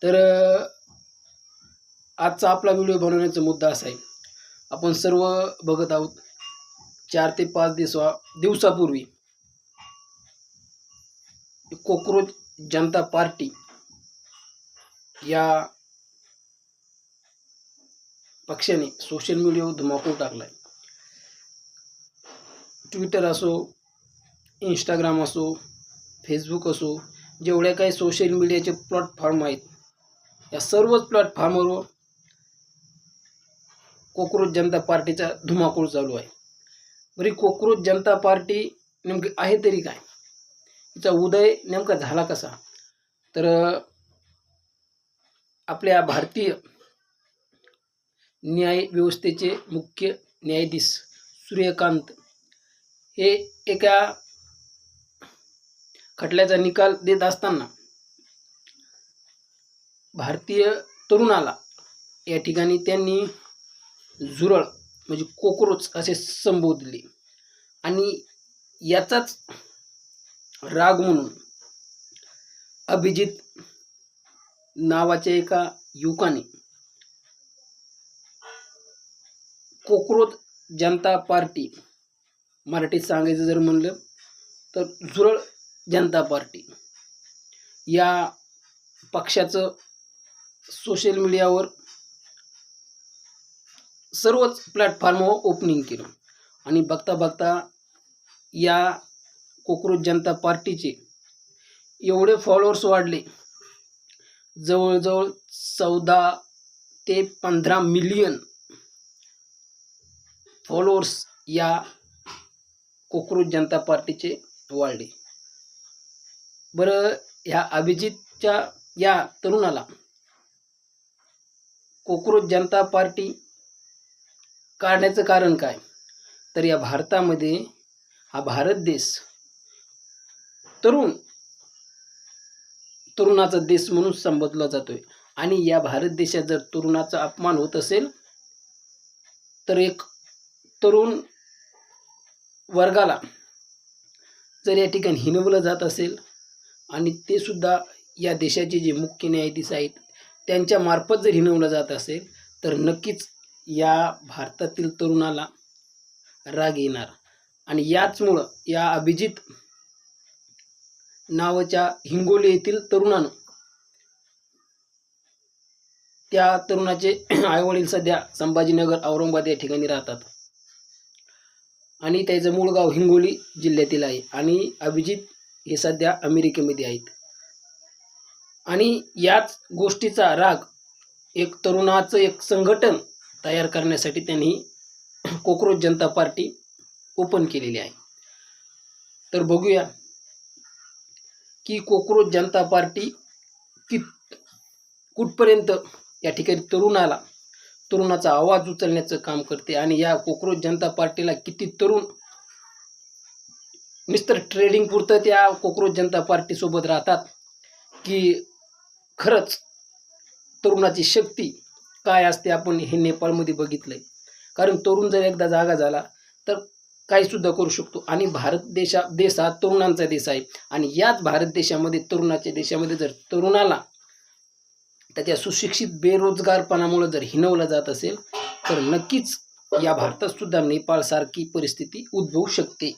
तर आजचा आपला व्हिडिओ बनवण्याचा मुद्दा असा आहे, आपण सर्व बघत आहोत 4 ते 5 दिवसापूर्वी कोकरोच जनता पार्टी या पक्षाने सोशल मीडियावर धुमाकूळ टाकला आहे. ट्विटर असो, इंस्टाग्राम असो, फेसबुक असो, जेवढ्या काही सोशल मीडियाचे प्लॅटफॉर्म आहेत, या सर्वच प्लॅटफॉर्मवर कोकरोच जनता पार्टीचा धुमाकूळ चालू आहे. बरी कोकरोच जनता पार्टी नेमकी आहे तरी काय, तिचा उदय नेमका झाला कसा? तर आपल्या भारतीय न्याय व्यवस्थेचे मुख्य न्यायाधीश सूर्यकांत हे एका खटल्याचा निकाल देत असताना भारतीय तरुणाला या ठिकाणी त्यांनी झुरळ म्हणजे कोकरोच असे संबोधले आणि याचाच राग म्हणून अभिजित नावाच्या एका युवकाने कोकरोच जनता पार्टी, मराठीत सांगायचं जर म्हणलं तर झुरळ जनता पार्टी या पक्षाचं सोशल मीडियावर सर्वच प्लॅटफॉर्मवर ओपनिंग केलं आणि बघता बघता या कोकरोच जनता पार्टीचे एवढे फॉलोअर्स वाढले, जवळजवळ 14 ते 15 मिलियन फॉलोअर्स या कोकरोच जनता पार्टीचे वाढले. बरं, ह्या अभिजितच्या या तरुणाला कोकरोच जनता पार्टी काढण्याचं कारण काय? तर या भारतामध्ये हा भारत देश तरुणाचा देश म्हणून संबोधला जातोय आणि या भारत देशात जर तरुणाचा अपमान होत असेल तर एक तरुण वर्गाला जर या ठिकाणी हिणवलं जात असेल आणि ते सुद्धा या देशाचे जे मुख्य न्यायाधीश आहेत त्यांच्या मार्फत जर हिणवलं जात असेल तर नक्कीच या भारतातील तरुणाला राग येणार आणि याचमुळं या अभिजित नावाच्या हिंगोली येथील तरुणानं, त्या तरुणाचे आईवडील सध्या संभाजीनगर औरंगाबाद या ठिकाणी राहतात आणि त्याचं मूळ गाव हिंगोली जिल्ह्यातील आहे आणि अभिजित हे सध्या अमेरिकेमध्ये आहेत आणि याच गोष्टीचा राग एक तरुणाचं एक संघटन तयार करण्यासाठी त्यांनी कोकरोच जनता पार्टी ओपन केलेली आहे. तर बघूया की कोकरोच जनता पार्टी कुठपर्यंत या ठिकाणी तरुणाचा आवाज उचलण्याचं काम करते आणि या कोकरोच जनता पार्टीला किती तरुण मिस्टर ट्रेडिंग पुरतं त्या कोकरोच जनता पार्टी सोबत राहतात की खरंच तरुणाची शक्ती काय असते आपण हे नेपाळमध्ये बघितलंय. कारण तरुण जर एकदा जागा झाला तर काही सुद्धा करू शकतो आणि भारत देश हा तरुणांचा देश आहे आणि याच भारत देशामध्ये तरुणाच्या देशामध्ये जर तरुणाला त्याच्या सुशिक्षित बेरोजगारपणामुळे जर हिणवलं जात असेल तर नक्कीच या भारतात सुद्धा नेपाळसारखी परिस्थिती उद्भवू शकते.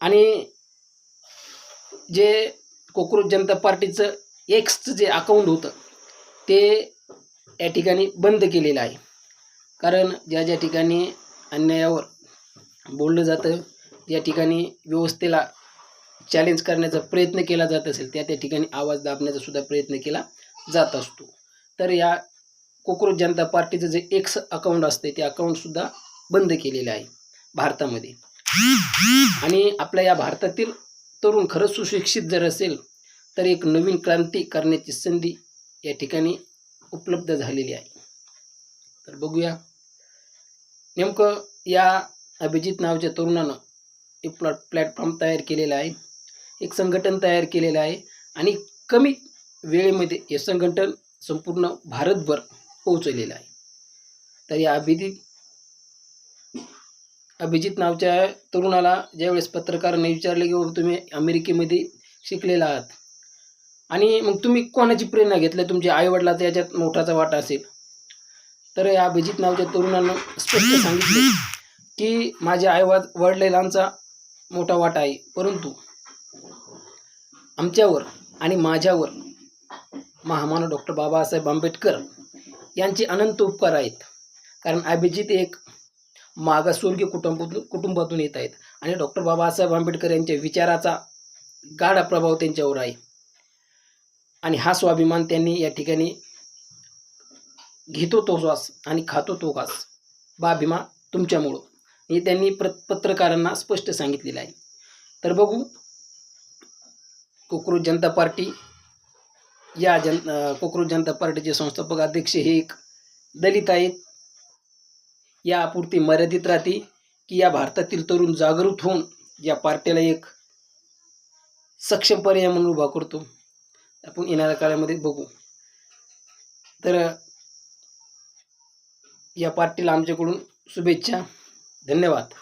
आणि जे कोकरोच जनता पार्टीचं एक्सचं जे अकाउंट होतं ते या ठिकाणी बंद केलेलं आहे. कारण ज्या ज्या ठिकाणी अन्यायावर बोललं जातं, ज्या ठिकाणी व्यवस्थेला चॅलेंज करण्याचा प्रयत्न केला जात असेल त्या ठिकाणी आवाज दाबण्याचा सुद्धा प्रयत्न केला जात असतो. तर या कोकरोच जनता पार्टीचं जे एक्स अकाउंट असते ते अकाउंटसुद्धा बंद केलेलं आहे भारतामध्ये. आणि आपल्या या भारतातील तरुण खरंच सुशिक्षित जर असेल तर एक नवीन क्रांती करण्याची संधी या ठिकाणी उपलब्ध झालेली आहे. तर बघूया नेमकं या अभिजित नावाच्या तरुणानं एक प्लॅटफॉर्म तयार केलेला आहे, एक संघटन तयार केलेलं आहे आणि कमी वेळेमध्ये हे संघटन संपूर्ण भारतभर पोहोचलेलं आहे. तर या अभिजित नावाच्या तरुणाला ज्यावेळेस पत्रकारांनी विचारले की बाबा तुम्ही अमेरिकेमध्ये शिकलेला आहात आणि मग तुम्ही कोणाची प्रेरणा घेतली? तुमच्या आईवडिलाचा याच्यात मोठाचा वाटा असेल. तर या अभिजित नावाच्या तरुणानं स्पष्ट सांगितले की माझ्या वडिलांचा मोठा वाटा आहे, परंतु आमच्यावर आणि माझ्यावर महामानव डॉक्टर बाबासाहेब आंबेडकर यांचे अनंत उपकार आहेत. कारण अभिजित एक मागासवर्गीय कुटुंबातून येत आहेत आणि डॉक्टर बाबासाहेब आंबेडकर यांच्या विचाराचा गाढा प्रभाव त्यांच्यावर आहे. आणि हा स्वाभिमान त्यांनी या ठिकाणी घेतो तो श्वास आणि खातो तो घास, बा भीमा तुमच्यामुळं, हे त्यांनी पत्रकारांना स्पष्ट सांगितलेलं आहे. तर बघू, कोकरूज जनता पार्टी या कोकरूज जनता पार्टीचे संस्थापक अध्यक्ष हे एक दलित आहेत. यापुरती मर्यादित राहते की या भारतातील तरुण जागृत होऊन या पार्टीला एक सक्षम पर्याय म्हणून उभा करतो. आपण येणाऱ्या काळामध्ये बघू. तर या पार्टीला आमच्याकडून शुभेच्छा. धन्यवाद.